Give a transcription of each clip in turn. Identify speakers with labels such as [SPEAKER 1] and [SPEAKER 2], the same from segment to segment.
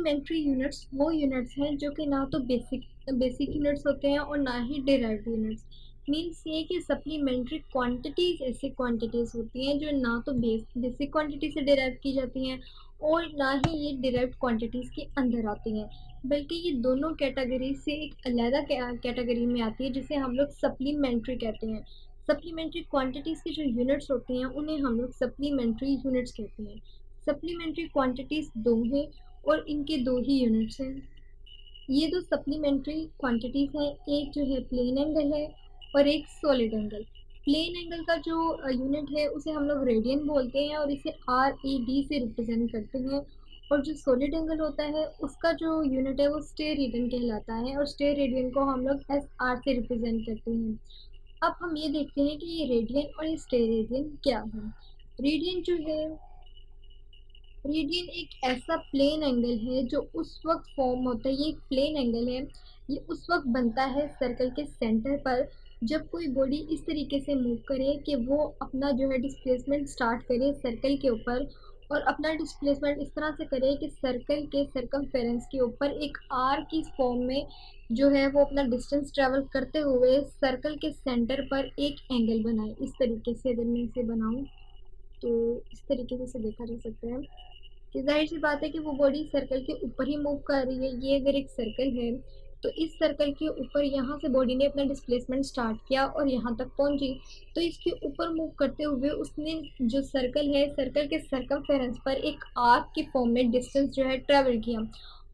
[SPEAKER 1] Supplementary units वो units हैं जो कि ना तो बेसिक यूनिट्स होते हैं और ना ही डिराइव्ड यूनिट्स। मीन्स ये कि सप्लीमेंट्री क्वांटिटीज ऐसी क्वांटिटीज होती हैं जो ना तो बेसिक क्वांटिटी से डिराइव की जाती हैं और ना ही ये डिराइव्ड क्वांटिटीज के अंदर आती हैं, बल्कि ये दोनों कैटेगरी से एक अलग कैटेगरी में आती है जिसे हम लोग सप्लीमेंट्री कहते हैं। सप्लीमेंट्री क्वांटिटीज की जो यूनिट्स होती हैं उन्हें हम लोग सप्लीमेंट्री यूनिट्स कहते हैं। सप्लीमेंट्री क्वांटिटीज दो हैं और इनके दो ही यूनिट्स हैं। ये दो सप्लीमेंट्री क्वांटिटीज हैं, एक जो है प्लेन एंगल है और एक सॉलिड एंगल। प्लेन एंगल का जो यूनिट है उसे हम लोग रेडियन बोलते हैं और इसे आर ए डी से रिप्रेजेंट करते हैं। और जो सॉलिड एंगल होता है उसका जो यूनिट है वो स्टेयर रेडियन कहलाता है और स्टेयर रेडियन को हम लोग एस आर से रिप्रेजेंट करते हैं। अब हम ये देखते हैं कि ये रेडियन और स्टेयर रेडियन क्या है। रेडियन जो है, रेडियन एक ऐसा प्लेन एंगल है जो उस वक्त फॉर्म होता है, ये एक प्लेन एंगल है, ये उस वक्त बनता है सर्कल के सेंटर पर जब कोई बॉडी इस तरीके से मूव करे कि वो अपना जो है डिस्प्लेसमेंट स्टार्ट करे सर्कल के ऊपर और अपना डिस्प्लेसमेंट इस तरह से करे कि सर्कल के सर्कमफेरेंस के ऊपर एक आर की फॉर्म में जो है वो अपना डिस्टेंस ट्रेवल करते हुए सर्कल के सेंटर पर एक एंगल बनाए। इस तरीके से अगर मैं इसे बनाऊं तो इस तरीके से इसे देखा जा सकता है कि जाहिर सी बात है कि वो बॉडी सर्कल के ऊपर ही मूव कर रही है। ये अगर एक सर्कल है तो इस सर्कल के ऊपर यहाँ से बॉडी ने अपना डिस्प्लेसमेंट स्टार्ट किया और यहाँ तक पहुंची, तो इसके ऊपर मूव करते हुए उसने जो सर्कल है सर्कल के सर्कमफेरेंस पर एक आर्क की फॉर्म में डिस्टेंस जो है ट्रेवल किया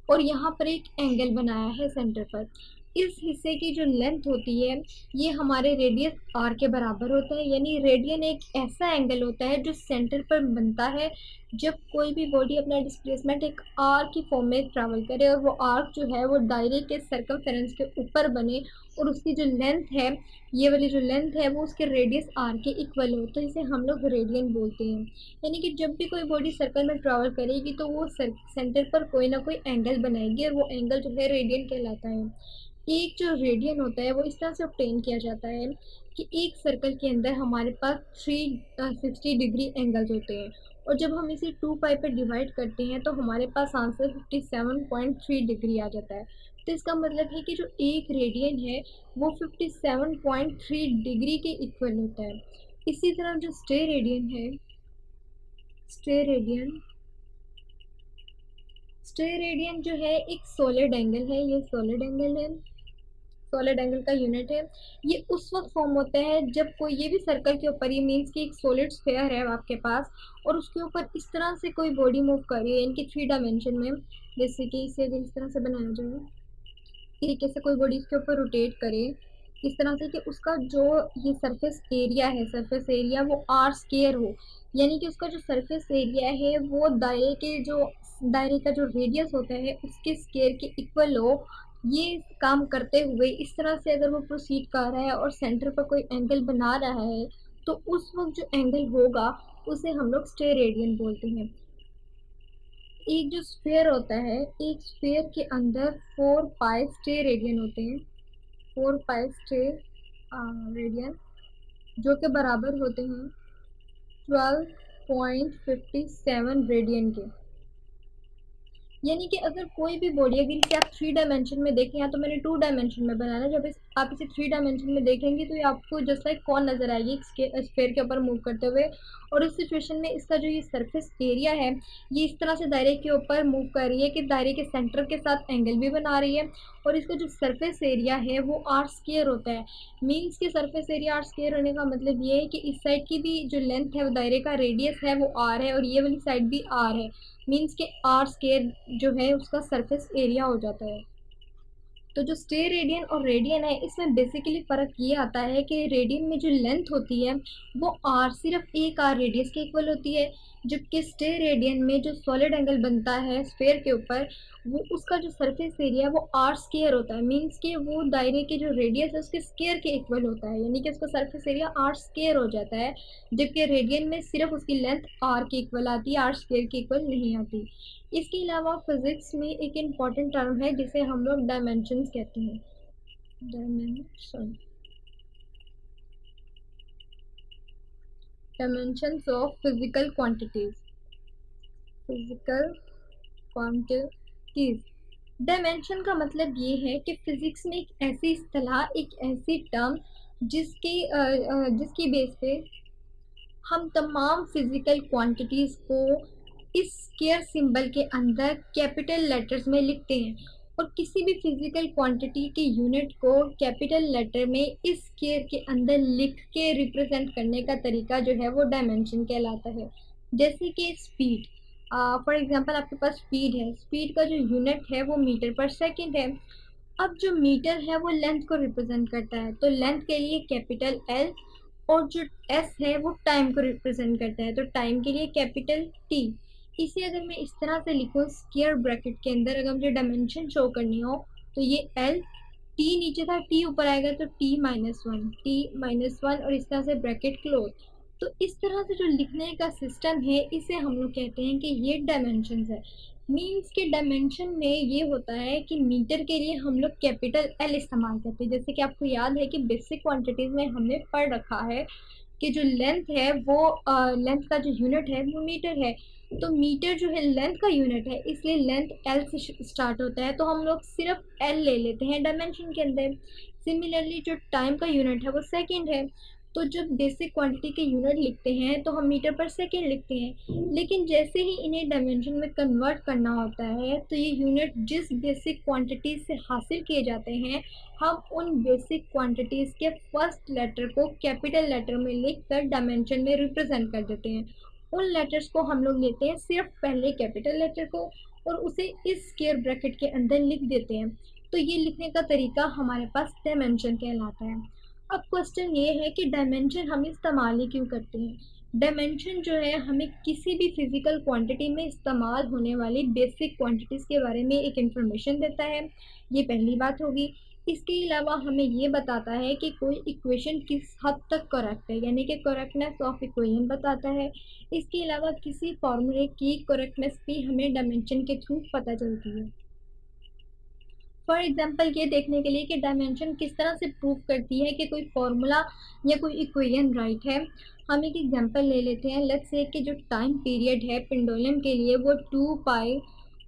[SPEAKER 1] और यहाँ पर एक एंगल बनाया है सेंटर पर। इस हिस्से की जो लेंथ होती है ये हमारे रेडियस आर के बराबर होता है, यानी रेडियन एक ऐसा एंगल होता है जो सेंटर पर बनता है जब कोई भी बॉडी अपना डिस्प्लेसमेंट एक आर्क की फॉर्म में ट्रैवल करे और वो आर्क जो है वो दायरे के सर्कमफेरेंस के ऊपर बने और उसकी जो लेंथ है, ये वाली जो लेंथ है वो उसके रेडियस आर के इक्वल हो, तो इसे हम लोग रेडियन बोलते हैं। यानी कि जब भी कोई बॉडी सर्कल में ट्रैवल करेगी तो वो सेंटर पर कोई ना कोई एंगल बनाएगी और वो एंगल जो है रेडियन कहलाता है। एक जो रेडियन होता है वो इस तरह से ऑब्टेन किया जाता है कि एक सर्कल के अंदर हमारे पास 360 डिग्री एंगल्स होते हैं और जब हम इसे 2 पाई पे डिवाइड करते हैं तो हमारे पास आंसर 57.3 डिग्री आ जाता है। तो इसका मतलब है कि जो एक रेडियन है वो 57.3 डिग्री के इक्वल होता है। इसी तरह जो स्टे रेडियन है, स्टे रेडियन स्टे रेडियन जो है एक सॉलिड एंगल है, ये सॉलिड एंगल है, सॉलिड एंगल का यूनिट है। ये उस वक्त फॉर्म होता है जब कोई, ये भी सर्कल के ऊपर ही, मीन्स कि एक सॉलिड स्फेयर है आपके पास और उसके ऊपर इस तरह से कोई बॉडी मूव कर रही है इनकी 3 डायमेंशन में। जैसे कि इसे अगर इस तरह से बनाया जाए, तरीके से कोई बॉडी इसके ऊपर रोटेट करे इस तरह से कि उसका जो ये सरफेस एरिया है, सरफेस एरिया वो आर स्केयर हो, यानी कि उसका जो सरफेस एरिया है वो दायरे का जो रेडियस होता है उसके स्केयर के इक्वल हो। ये काम करते हुए इस तरह से अगर वो प्रोसीड कर रहा है और सेंटर पर कोई एंगल बना रहा है तो उस वक्त जो एंगल होगा उसे हम लोग स्टे रेडियन बोलते हैं। एक जो स्फेयर होता है, एक स्फेयर के अंदर 4 पाई स्टे रेडियन होते हैं, 4 पाई स्टे रेडियन जो के बराबर होते हैं 12.57 रेडियन के। यानी कि अगर कोई भी बॉडी, अगर इसे आप 3 डायमेंशन में देखें, या तो मैंने 2 डायमेंशन में बनाना, जब आप इसे 3 डायमेंशन में देखेंगे तो ये आपको जस्ट लाइक कौन नजर आएगी स्फेयर के ऊपर मूव करते हुए। और इस सिचुएशन में इसका जो ये सरफेस एरिया है ये इस तरह से दायरे के ऊपर मूव कर रही है कि दायरे के सेंटर के साथ एंगल भी बना रही है और इसका जो सरफेस एरिया है वो आर स्क्वायर होता है। मीन्स के सरफेस एरिया आर स्क्वायर होने का मतलब ये है कि इस साइड की भी जो लेंथ है वो दायरे का रेडियस है वो आर है और ये वाली साइड भी आर है। मीन्स के आर स्केयर जो है उसका सरफेस एरिया हो जाता है। तो जो स्टे रेडियन और रेडियन है इसमें बेसिकली फ़र्क ये आता है कि रेडियन में जो लेंथ होती है वो आर, सिर्फ एक आर रेडियस के इक्वल होती है, जबकि स्टे रेडियन में जो सॉलिड एंगल बनता है स्फेयर के ऊपर वो उसका जो सरफेस एरिया वो आर स्केयर होता है। मीन्स के वो दायरे के जो रेडियस है उसके स्केयर के इक्वल होता है, यानी कि उसका सरफेस एरिया आर स्केयर हो जाता है, जबकि रेडियन में सिर्फ उसकी लेंथ आर के इक्वल आती है, आर स्केयर के इक्वल नहीं आती। इसके अलावा फिजिक्स में एक इम्पॉर्टेंट टर्म है जिसे हम लोग डायमेंशंस कहते हैं। Dimension, dimensions of physical quantities, physical quantities case dimension का मतलब ये है कि फिजिक्स में एक ऐसी इस्तेलाह, एक ऐसी टर्म जिसकी बेस पे हम तमाम फिजिकल क्वांटिटीज को इस स्क्वायर सिंबल के अंदर कैपिटल लेटर्स में लिखते हैं, और किसी भी फिजिकल क्वांटिटी के यूनिट को कैपिटल लेटर में इस स्क्वायर के अंदर लिख के रिप्रेजेंट करने का तरीका जो है वो डायमेंशन कहलाता है। जैसे कि स्पीड, फॉर एग्जांपल आपके पास स्पीड है, स्पीड का जो यूनिट है वो मीटर पर सेकंड है। अब जो मीटर है वो लेंथ को रिप्रेजेंट करता है, तो लेंथ के लिए कैपिटल एल, और जो एस है वो टाइम को रिप्रेजेंट करता है, तो टाइम के लिए कैपिटल टी। इसे अगर मैं इस तरह से लिखूँ स्क्वायर ब्रैकेट के अंदर, अगर मुझे डायमेंशन शो करनी हो तो ये एल, टी नीचे था, टी ऊपर आएगा तो टी माइनस वन, और इस तरह से ब्रैकेट क्लोज। तो इस तरह से जो लिखने का सिस्टम है इसे हम लोग कहते हैं कि ये डायमेंशन है। मीन्स के डायमेंशन में ये होता है कि मीटर के लिए हम लोग कैपिटल एल इस्तेमाल करते हैं। जैसे कि आपको याद है कि बेसिक क्वांटिटीज में हमने पढ़ रखा है कि जो लेंथ है वो लेंथ का जो यूनिट है वो मीटर है, तो मीटर जो है लेंथ का यूनिट है, इसलिए लेंथ एल से स्टार्ट होता है, तो हम लोग सिर्फ एल ले लेते हैं डायमेंशन के अंदर। सिमिलरली जो टाइम का यूनिट है वो सेकंड है, तो जब बेसिक क्वांटिटी के यूनिट लिखते हैं तो हम मीटर पर सेकंड लिखते हैं, लेकिन जैसे ही इन्हें डायमेंशन में कन्वर्ट करना होता है तो ये यूनिट जिस बेसिक क्वांटिटी से हासिल किए जाते हैं, हम उन बेसिक क्वांटिटीज़ के फर्स्ट लेटर को कैपिटल लेटर में लिखकर डायमेंशन में रिप्रेजेंट कर देते हैं। उन लेटर्स को हम लोग लेते हैं सिर्फ पहले कैपिटल लेटर को और उसे इस स्क्वायर ब्रैकेट के अंदर लिख देते हैं, तो ये लिखने का तरीका हमारे पास डायमेंशन कहलाता है। अब क्वेश्चन ये है कि डायमेंशन हम इस्तेमाल ही क्यों करते हैं। डायमेंशन जो है हमें किसी भी फिजिकल क्वांटिटी में इस्तेमाल होने वाली बेसिक क्वांटिटीज़ के बारे में एक इन्फॉर्मेशन देता है, ये पहली बात होगी। इसके अलावा हमें ये बताता है कि कोई इक्वेशन किस हद तक करेक्ट है, यानी कि करेक्टनेस ऑफ इक्वेशन बताता है। इसके अलावा किसी फॉर्मूले की करेक्टनेस भी हमें डायमेंशन के थ्रू पता चलती है। फॉर एग्जाम्पल ये देखने के लिए कि डायमेंशन किस तरह से प्रूव करती है कि कोई फॉर्मूला या कोई इक्वेशन राइट है, हम एक एग्जांपल ले लेते हैं। लेट्स से कि जो टाइम पीरियड है पेंडुलम के लिए वो 2 pi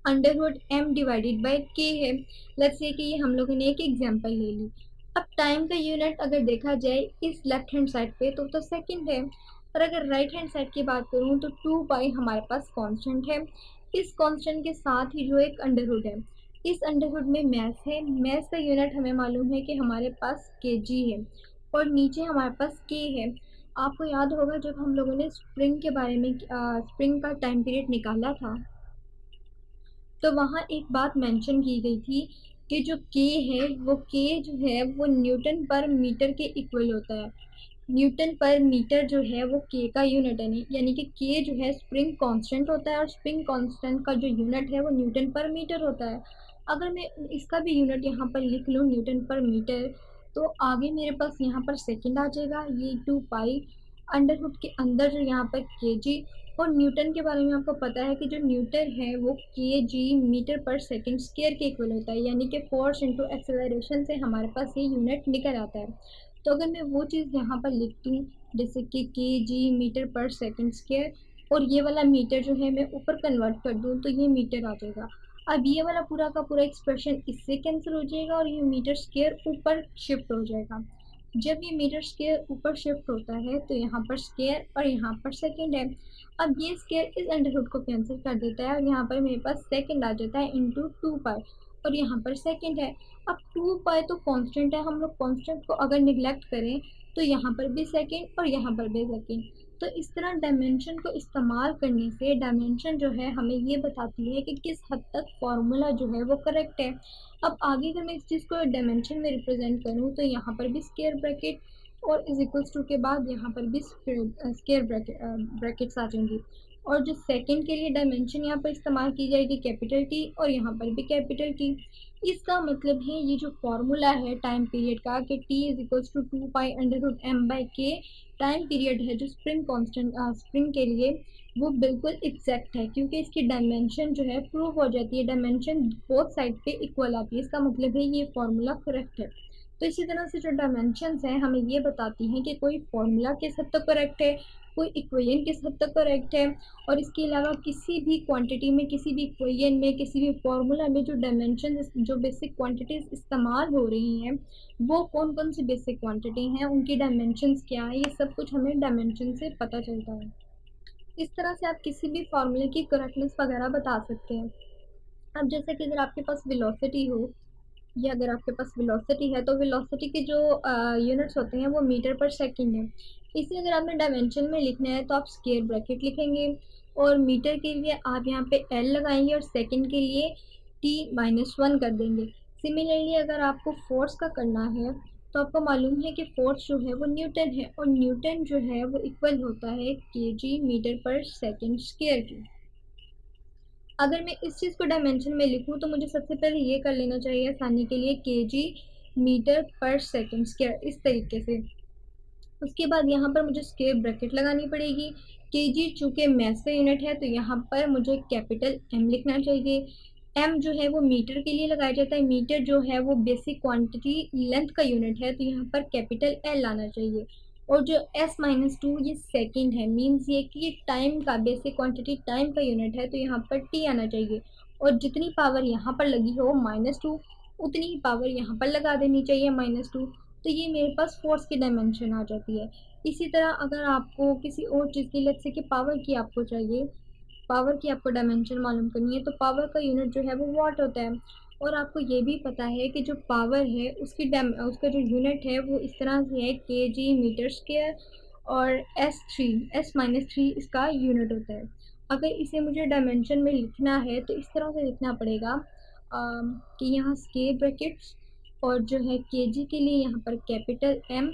[SPEAKER 1] under root m divided by k है। लेट्स से कि ये हम लोगों ने एक एग्जांपल ले ली। अब टाइम का यूनिट अगर देखा जाए इस लेफ्ट हैंड साइड पे तो सेकंड है, और अगर राइट हैंड साइड की बात करूँ तो 2 पाई हमारे पास कांस्टेंट है। इस कांस्टेंट के साथ ही जो एक अंडर रूट है, इस अंडरवुड में मैथ है, मैथ का यूनिट हमें मालूम है कि हमारे पास केजी है, और नीचे हमारे पास के है। आपको याद होगा जब हम लोगों ने स्प्रिंग के बारे में स्प्रिंग का टाइम पीरियड निकाला था, तो वहाँ एक बात मेंशन की गई थी कि जो के है वो के जो है वो न्यूटन पर मीटर के इक्वल होता है। न्यूटन पर मीटर जो है वो के का यूनिट है, नहीं यानी कि के जो है स्प्रिंग कांस्टेंट होता है, और स्प्रिंग कांस्टेंट का जो यूनिट है वो न्यूटन पर मीटर होता है। अगर मैं इसका भी यूनिट यहाँ पर लिख लूँ न्यूटन पर मीटर, तो आगे मेरे पास यहाँ पर सेकंड आ जाएगा, ये 2 पाई अंडरवुड के अंदर जो यहाँ पर केजी, और न्यूटन के बारे में आपको पता है कि जो न्यूटन है वो के जी मीटर पर सेकंड स्क्वायर के इक्वल होता है, यानी कि फोर्स इंटू एक्सेलरेशन से हमारे पास ये यूनिट निकल आता है। तो अगर मैं वो चीज़ यहाँ पर लिख दूँ जैसे कि के जी मीटर पर सेकंड स्क्वायर, और ये वाला मीटर जो है मैं ऊपर कन्वर्ट कर दूँ तो ये मीटर आ जाएगा। अब ये वाला पूरा का पूरा एक्सप्रेशन इससे कैंसिल हो जाएगा और ये मीटर स्क्वायर ऊपर शिफ्ट हो जाएगा। जब ये मीटर स्क्वायर ऊपर शिफ्ट होता है तो यहाँ पर स्क्वायर और यहाँ पर सेकंड है। अब ये स्क्वायर इस अंडर रूट को कैंसिल कर देता है और यहाँ पर मेरे पास सेकंड आ जाता है इंटू 2 पाई, और यहाँ पर सेकंड है। अब 2 पाई तो कांस्टेंट है, हम लोग कांस्टेंट को अगर निगलेक्ट करें तो यहाँ पर भी सेकंड और यहाँ पर भी सेकंड। तो इस तरह डायमेंशन को इस्तेमाल करने से डायमेंशन जो है हमें ये बताती है कि किस हद तक फॉर्मूला जो है वो करेक्ट है। अब आगे अगर मैं इस चीज़ को डायमेंशन में रिप्रेजेंट करूँ तो यहाँ पर भी स्क्वायर ब्रैकेट और इज इक्वल्स टू के बाद यहाँ पर भी स्क्वायर ब्रैकेट्स आ जाएंगी, और जो सेकंड के लिए डायमेंशन यहाँ पर इस्तेमाल की जाएगी कैपिटल टी, और यहाँ पर भी कैपिटल टी। इसका मतलब है ये जो फॉर्मूला है टाइम पीरियड का कि T is equals to 2 pi under root m by k, time period है जो स्प्रिंग कांस्टेंट स्प्रिंग के लिए, वो बिल्कुल एग्जैक्ट है, क्योंकि इसकी डायमेंशन जो है प्रूव हो जाती है, डायमेंशन बोथ साइड पे इक्वल आती है। इसका मतलब है ये फॉर्मूला करेक्ट है। तो इसी तरह से जो डायमेंशंस हैं हमें ये बताती हैं कि कोई फॉर्मूला किस हद तक करेक्ट है, कोई इक्वेशन किस हद तक करेक्ट है, और इसके अलावा किसी भी क्वांटिटी में, किसी भी इक्वेशन में, किसी भी फॉर्मूला में जो डायमेंशन, जो बेसिक क्वांटिटीज इस्तेमाल हो रही हैं वो कौन कौन सी बेसिक क्वांटिटी हैं, उनकी डायमेंशंस क्या है, ये सब कुछ हमें डायमेंशन से पता चलता है। इस तरह से आप किसी भी फॉर्मूले की करेक्टनेस वगैरह बता सकते हैं। अब जैसे कि अगर आपके पास वेलोसिटी हो, या अगर आपके पास वेलोसिटी है तो वेलोसिटी के जो यूनिट्स होते हैं वो मीटर पर सेकंड है। इसे अगर आपने डायमेंशन में लिखना है तो आप स्क्वायर ब्रैकेट लिखेंगे, और मीटर के लिए आप यहाँ पे एल लगाएंगे और सेकंड के लिए t-1 कर देंगे। सिमिलरली अगर आपको फोर्स का करना है तो आपको मालूम है कि फोर्स जो है वो न्यूटन है, और न्यूटन जो है वो इक्वल होता है kg मीटर पर सेकंड स्क्वायर की। अगर मैं इस चीज़ को डायमेंशन में लिखूँ तो मुझे सबसे पहले ये कर लेना चाहिए आसानी के लिए, केजी मीटर पर सेकंड स्क्वायर, इस तरीके से। उसके बाद यहाँ पर मुझे स्क्वायर ब्रैकेट लगानी पड़ेगी। केजी चूँकि मैस का यूनिट है तो यहाँ पर मुझे कैपिटल एम लिखना चाहिए। एम जो है वो मीटर के लिए लगाया जाता है, मीटर जो है वो बेसिक क्वांटिटी लेंथ का यूनिट है तो यहाँ पर कैपिटल एल आना चाहिए। और जो s-2 ये सेकंड है, मीन्स ये कि ये टाइम का, बेसिक क्वांटिटी टाइम का यूनिट है तो यहाँ पर t आना चाहिए। और जितनी पावर यहाँ पर लगी हो -2, उतनी ही पावर यहाँ पर लगा देनी चाहिए -2। तो ये मेरे पास फोर्स की डायमेंशन आ जाती है। इसी तरह अगर आपको किसी और चीज़ की, लेट्स से कि पावर की आपको चाहिए, पावर की आपको डायमेंशन मालूम करनी है तो पावर का यूनिट जो है वो वाट होता है। और आपको ये भी पता है कि जो पावर है उसका जो यूनिट है वो इस तरह से है केजी मीटर स्क्वायर, और s-3 इसका यूनिट होता है। अगर इसे मुझे डायमेंशन में लिखना है तो इस तरह से लिखना पड़ेगा कि यहाँ स्क्वायर ब्रैकेट्स, और जो है केजी के लिए यहाँ पर कैपिटल एम,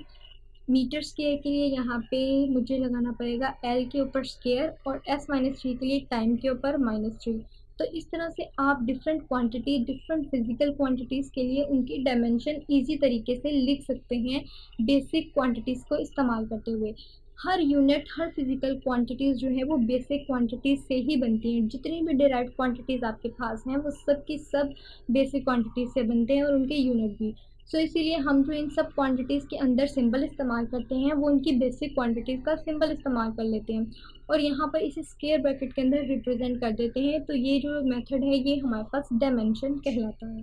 [SPEAKER 1] मीटर स्क्वायर के लिए यहाँ पे मुझे लगाना पड़ेगा एल के ऊपर स्क्वायर, और s-3 के लिए टाइम के ऊपर -3। तो इस तरह से आप different quantity, different physical quantities के लिए उनकी डायमेंशन इजी तरीके से लिख सकते हैं बेसिक क्वांटिटीज़ को इस्तेमाल करते हुए। हर यूनिट, हर फिजिकल क्वांटिटीज़ जो है वो बेसिक क्वांटिटीज़ से ही बनती हैं। जितनी भी डिराइव्ड क्वांटिटीज़ आपके पास हैं वो सब की सब बेसिक क्वांटिटीज़ से बनते हैं, और उनके यूनिट भी। सो इसीलिए हम जो इन सब क्वांटिटीज़ के अंदर सिंबल इस्तेमाल करते हैं वो उनकी बेसिक क्वांटिटीज़ का सिंबल इस्तेमाल कर लेते हैं, और यहाँ पर इसे स्क्वायर ब्रैकेट के अंदर रिप्रेजेंट कर देते हैं। तो ये जो मेथड है ये हमारे पास डायमेंशन कहलाता है।